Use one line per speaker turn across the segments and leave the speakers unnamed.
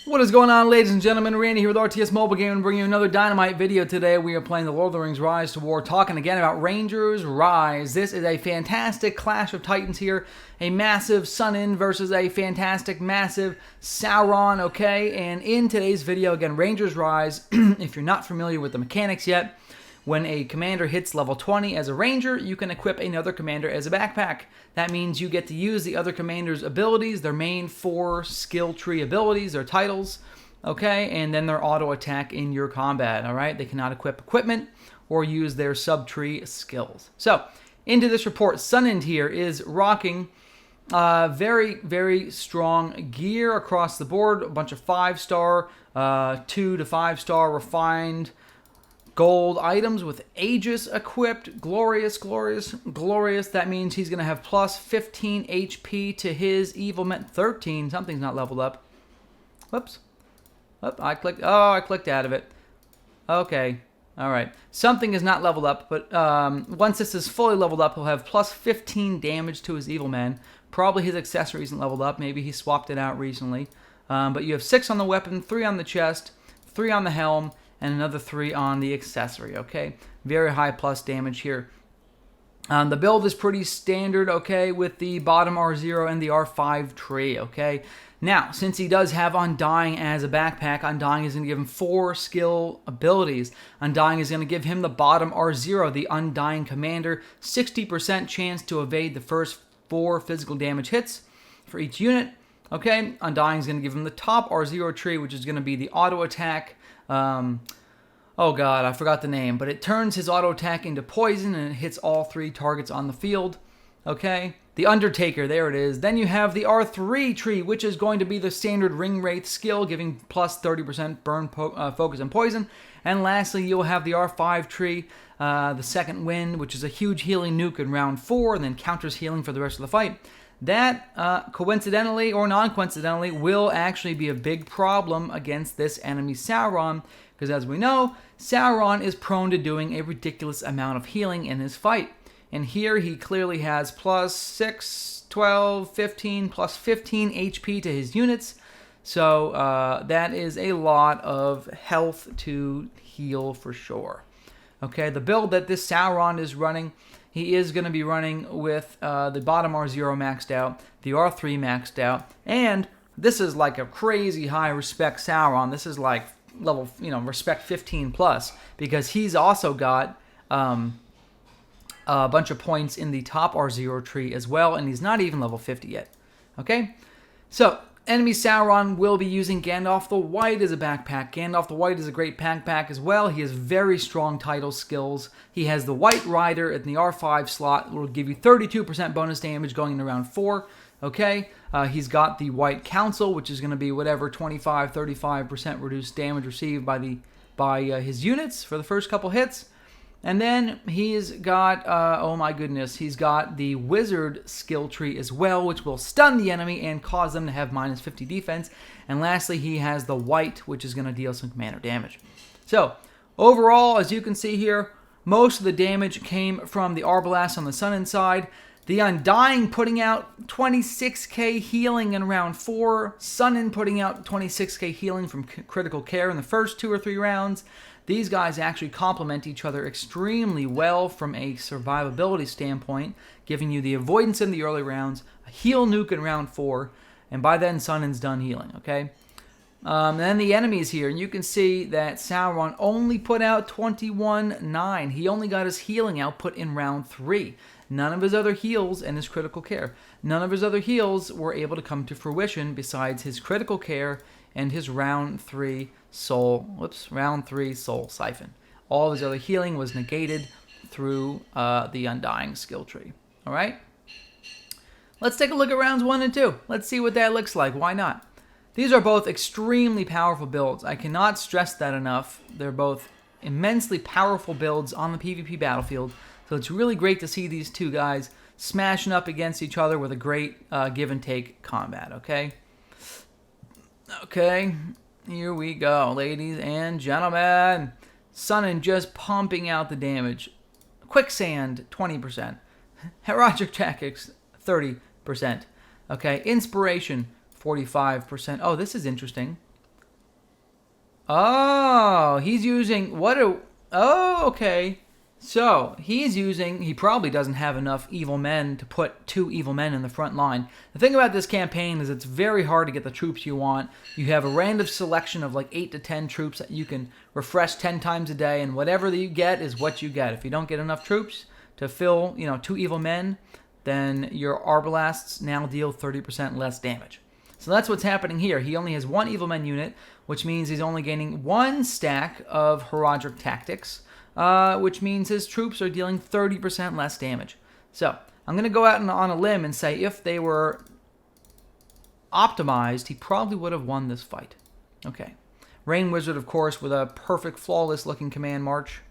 What is going on, ladies and gentlemen? Randy here with RTS Mobile Gaming, bringing you another Dynamite video today. We are playing the Lord of the Rings Rise to War, talking again about Rangers Rise. This is a fantastic clash of titans here. A massive Sunind versus a fantastic, massive Sauron, okay? And in today's video, again, Rangers Rise, if you're not familiar with the mechanics yet, when a commander hits level 20 as a ranger, you can equip another commander as a backpack. That means you get to use the other commander's abilities, their main 4 skill tree abilities, their titles, okay? And then their auto attack in your combat, all right? They cannot equip equipment or use their sub-tree skills. So, into this report, Sunind here is rocking very, very strong gear across the board. A bunch of 5-star, 2 to 5-star refined gold items with Aegis equipped. Glorious, glorious, glorious. That means he's going to have plus 15 HP to his evil meant 13. Something's not leveled up. Whoops. Oh, I clicked out of it. Okay. All right. Something is not leveled up, but once this is fully leveled up, he'll have plus 15 damage to his evil man. Probably his accessory isn't leveled up. Maybe he swapped it out recently. But you have 6 on the weapon, 3 on the chest, 3 on the helm, and another 3 on the accessory, okay? Very high plus damage here. The build is pretty standard, okay, with the bottom R0 and the R5 tree, okay? Now, since he does have Undying as a backpack, Undying is going to give him 4 skill abilities. Undying is going to give him the bottom R0, the Undying Commander, 60% chance to evade the first 4 physical damage hits for each unit, okay? Undying is going to give him the top R0 tree, which is going to be the auto attack. Oh god, I forgot the name, but it turns his auto attack into poison and it hits all 3 targets on the field. Okay, the Undertaker, there it is. Then you have the R3 tree, which is going to be the standard Ring Wraith skill, giving plus 30% burn, focus, and poison. And lastly, you'll have the R5 tree, the Second Wind, which is a huge healing nuke in round 4, and then counters healing for the rest of the fight. That, coincidentally or non-coincidentally, will actually be a big problem against this enemy Sauron, because as we know, Sauron is prone to doing a ridiculous amount of healing in his fight. And here he clearly has plus 6, 12, 15, plus 15 HP to his units. So that is a lot of health to heal for sure. Okay, the build that this Sauron is running, he is going to be running with the bottom R0 maxed out, the R3 maxed out, and this is like a crazy high respect Sauron. This is like level, respect 15 plus, because he's also got a bunch of points in the top R0 tree as well, and he's not even level 50 yet. Okay, so enemy Sauron will be using Gandalf the White as a backpack. Gandalf the White is a great backpack as well. He has very strong title skills. He has the White Rider in the R5 slot. It will give you 32% bonus damage going into round 4. Okay, he's got the White Council, which is going to be whatever 25-35% reduced damage received by his units for the first couple hits. And then he's got, oh my goodness, he's got the Wizard skill tree as well, which will stun the enemy and cause them to have minus 50 defense. And lastly, he has the White, which is going to deal some commander damage. So, overall, as you can see here, most of the damage came from the Arbalast on the Sunind side. The Undying putting out 26k healing in round 4. Sunind putting out 26k healing from critical care in the first 2 or 3 rounds. These guys actually complement each other extremely well from a survivability standpoint, giving you the avoidance in the early rounds, a heal nuke in round 4, and by then Sunind's done healing, okay? And then the enemies here, and you can see that Sauron only put out 21.9. He only got his healing output in round 3. None of his other heals and his critical care. None of his other heals were able to come to fruition besides his critical care and his round 3 soul siphon. All of his other healing was negated through the Undying skill tree. All right? Let's take a look at rounds 1 and 2. Let's see what that looks like. Why not? These are both extremely powerful builds. I cannot stress that enough. They're both immensely powerful builds on the PvP battlefield. So it's really great to see these two guys smashing up against each other with a great give and take combat, okay? Okay, here we go, ladies and gentlemen. Sunind just pumping out the damage. Quicksand, 20%. Heroic Tactics, 30%. Okay, Inspiration, 45%. Oh, this is interesting. Oh, he's using what a... Oh, okay. So, he probably doesn't have enough evil men to put 2 evil men in the front line. The thing about this campaign is it's very hard to get the troops you want. You have a random selection of like 8 to 10 troops that you can refresh 10 times a day, and whatever that you get is what you get. If you don't get enough troops to fill, 2 evil men, then your Arbalasts now deal 30% less damage. So that's what's happening here. He only has 1 evil men unit, which means he's only gaining 1 stack of Heraldric Tactics, which means his troops are dealing 30% less damage. So I'm going to go out on a limb and say if they were optimized, he probably would have won this fight. Okay. Rain Wizard, of course, with a perfect, flawless-looking command march.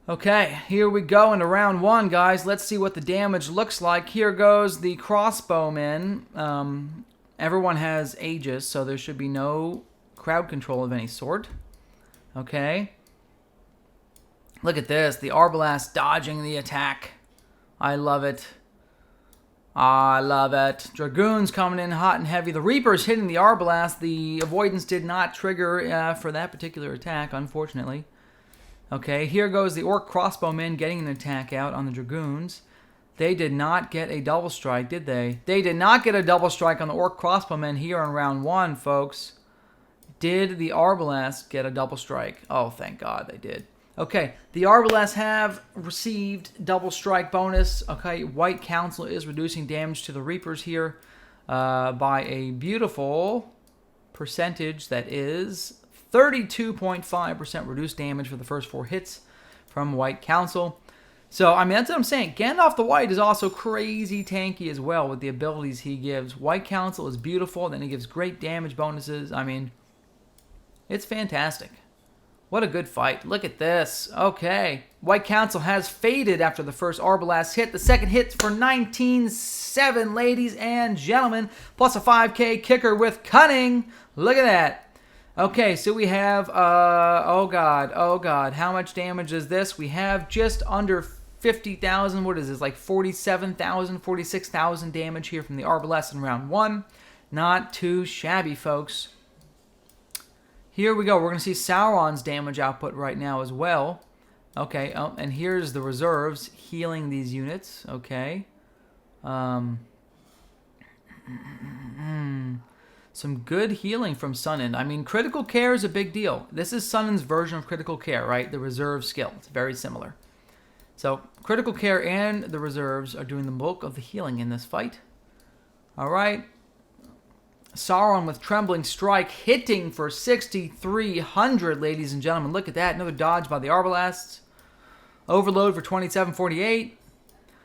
Okay, here we go into round 1, guys. Let's see what the damage looks like. Here goes the crossbowmen. Everyone has Aegis, so there should be no crowd control of any sort. Okay. Look at this. The Arbalast dodging the attack. I love it. I love it. Dragoons coming in hot and heavy. The Reaper's hitting the Arbalast. The avoidance did not trigger for that particular attack, unfortunately. Okay, here goes the Orc crossbowmen getting an attack out on the Dragoons. They did not get a double strike, did they? They did not get a double strike on the Orc crossbowmen here in round 1, folks. Did the Arbalast get a double strike? Oh, thank God they did. Okay, the Arbalasts have received double strike bonus. Okay, White Council is reducing damage to the Reapers here by a beautiful percentage that is 32.5% reduced damage for the first 4 hits from White Council. So, I mean, that's what I'm saying. Gandalf the White is also crazy tanky as well with the abilities he gives. White Council is beautiful. Then he gives great damage bonuses. I mean, it's fantastic. What a good fight. Look at this. Okay. White Council has faded after the first Arbalast hit. The second hit for 19-7, ladies and gentlemen. Plus a 5k kicker with Cunning. Look at that. Okay, so we have, oh God, how much damage is this? We have just under 50,000, what is this, like 47,000, 46,000 damage here from the Arbalest in round 1. Not too shabby, folks. Here we go, we're going to see Sauron's damage output right now as well. Okay, and here's the reserves healing these units, okay. Some good healing from Sunind. I mean, critical care is a big deal. This is Sunind's version of critical care, right? The reserve skill. It's very similar. So, critical care and the reserves are doing the bulk of the healing in this fight. All right. Sauron with Trembling Strike hitting for 6,300, ladies and gentlemen. Look at that. Another dodge by the Arbalasts. Overload for 2748.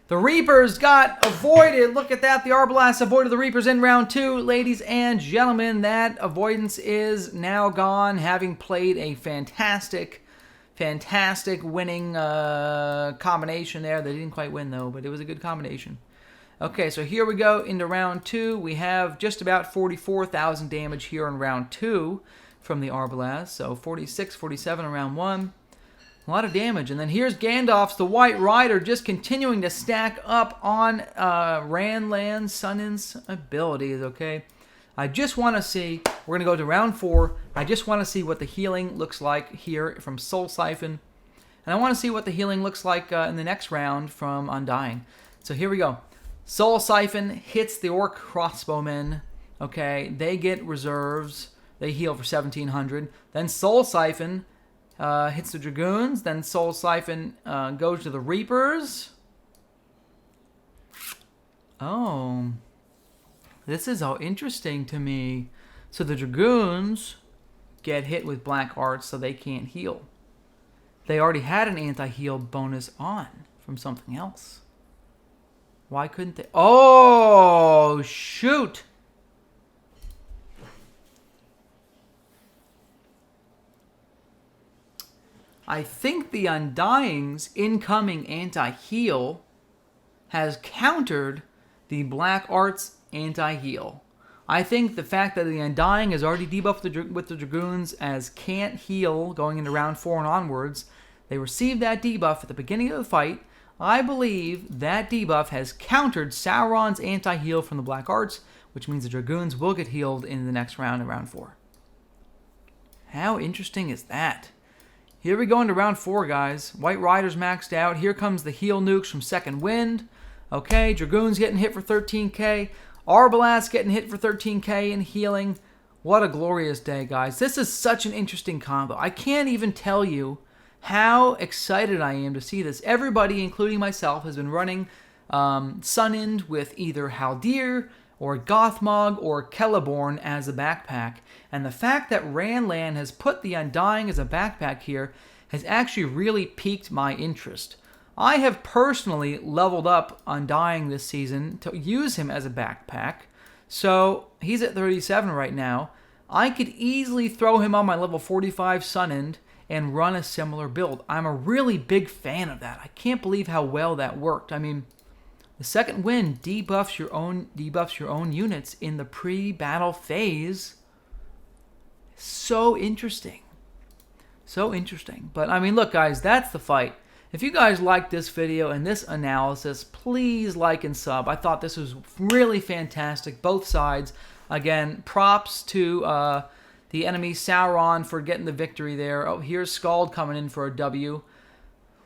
The Reapers got avoided. Look at that. The Arbalasts avoided the Reapers in round 2. Ladies and gentlemen, that avoidance is now gone, having played a fantastic winning combination there. They didn't quite win, though, but it was a good combination. Okay, so here we go into round 2. We have just about 44,000 damage here in round 2 from the Arbalast. So 46, 47 in round 1. A lot of damage. And then here's Gandalf's the White Rider just continuing to stack up on Ranlan Sunind's abilities, okay? I just want to see, we're going to go to round 4. I just want to see what the healing looks like here from Soul Siphon. And I want to see what the healing looks like in the next round from Undying. So here we go. Soul Siphon hits the Orc crossbowmen, okay? They get reserves. They heal for 1,700. Then Soul Siphon hits the Dragoons, then Soul Siphon goes to the Reapers. Oh, this is all interesting to me. So the Dragoons get hit with Black Arts, so they can't heal. They already had an anti-heal bonus on from something else. Why couldn't they? Oh, shoot! I think the Undying's incoming anti-heal has countered the Black Arts anti-heal. I think the fact that the Undying is already debuffed with the Dragoons as can't heal going into round 4 and onwards, they received that debuff at the beginning of the fight. I believe that debuff has countered Sauron's anti-heal from the Black Arts, which means the Dragoons will get healed in the next round, in round 4. How interesting is that? Here we go into round 4, guys. White Riders maxed out. Here comes the heal nukes from Second Wind. Okay, Dragoons getting hit for 13k. Arbalast getting hit for 13k and healing. What a glorious day, guys. This is such an interesting combo. I can't even tell you how excited I am to see this. Everybody, including myself, has been running Sunind with either Haldir or Gothmog or Celeborn as a backpack. And the fact that Ranlan has put the Undying as a backpack here has actually really piqued my interest. I have personally leveled up Undying this season to use him as a backpack. So he's at 37 right now. I could easily throw him on my level 45 Sunind and run a similar build. I'm a really big fan of that. I can't believe how well that worked. I mean, the Second Wind debuffs your own units in the pre-battle phase. So interesting. So interesting. But I mean, look, guys, that's the fight. If you guys liked this video and this analysis, please like and sub. I thought this was really fantastic, both sides. Again, props to the enemy Sauron for getting the victory there. Oh, here's Scald coming in for a W.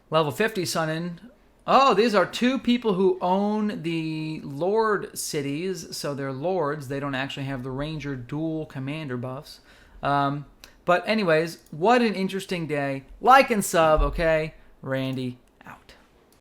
Level 50 Sunind. Oh, these are two people who own the Lord cities, so they're Lords. They don't actually have the Ranger dual commander buffs. But anyways, what an interesting day. Like and sub, okay? Randy, out.